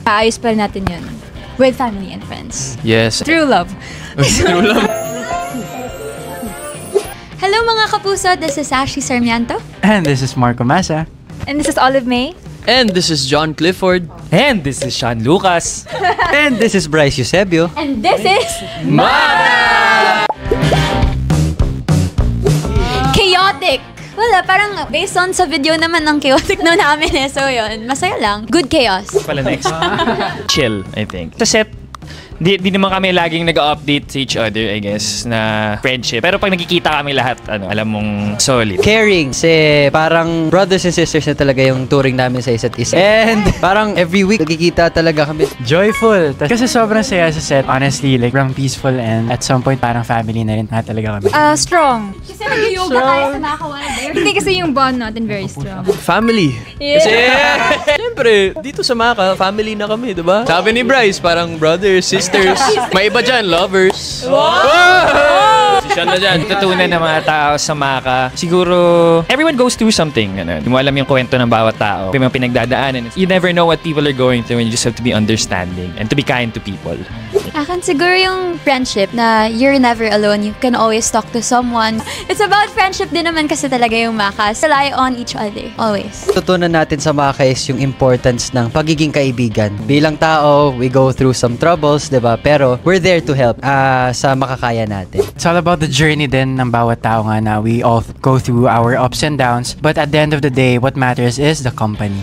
Ayos pa rin natin yun. With family and friends. Yes. True love. True love. Hello mga kapuso, this is Ashley Sarmiento. And this is Marco Massa. And this is Olive May. And this is John Clifford. And this is Sean Lucas. And this is Bryce Eusebio. And this is... Chaotic! Wala, parang based on sa video naman ng chaotic no namin eh. So yun, masaya lang. Good chaos. Pala next. Chill, I think. Sa set, di naman kami laging nag-update to each other, I guess, na friendship. Pero pag nagkikita kami lahat, alam mong solid. Caring, kasi parang brothers and sisters na talaga yung touring namin sa isa't isa. And parang every week nagkikita talaga kami. Joyful. Kasi sobrang saya sa set. Honestly, like, parang peaceful and at some point parang family na rin na talaga kami. Strong. Kasi nag-yoga tayo sa Maka. Hindi kasi yung bond natin very strong. Family. Yeah. Kasi, siyempre, dito sa Maka, family na kami, diba? Sabi ni Bryce, parang brothers, sisters. May iba dyan, lovers. Wow! Si Sean na dyan. Tutunan ng mga tao sa Maka. Siguro, everyone goes through something. Hindi mo alam yung kwento ng bawat tao. May mga pinagdadaanan. You never know what people are going through and you just have to be understanding and to be kind to people. Akin siguro yung friendship na you're never alone. You can always talk to someone. It's about friendship din naman kasi talaga yung Maka. Rely on each other. Always. Tutunan natin sa Maka is yung importance ng pagiging kaibigan. Bilang tao, we go through some troubles, diba? Pero we're there to help sa makakaya natin. It's all about the journey din ng bawat tao nga na we all go through our ups and downs. But at the end of the day, what matters is the company.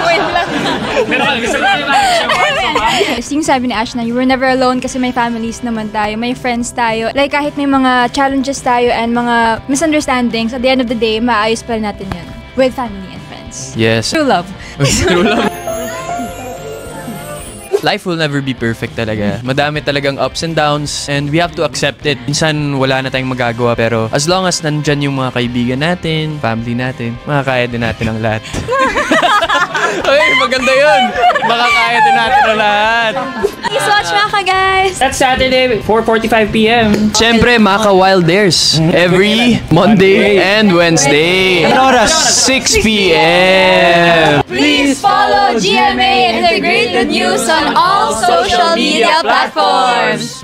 Wait lang. Yung sabi ni Ash na you were never alone kasi may families naman tayo, may friends tayo. Like kahit may mga challenges tayo and mga misunderstandings, at the end of the day, maayos pa rin natin yun. With family and friends. Yes. True love. True love. Life will never be perfect talaga. Madami talagang ups and downs and we have to accept it. Minsan wala na tayong magagawa pero as long as nandyan yung mga kaibigan natin, family natin, makakaya din natin ang lahat. Ay, maganda yun! Makakaya din natin ang lahat. Please watch Maka, guys! That's Saturday, 4:45 p.m. Siyempre, Maka Wild Dares. Every Monday and Wednesday. Anong oras? 6 p.m. Please follow GMA Integrated News on all social media platforms.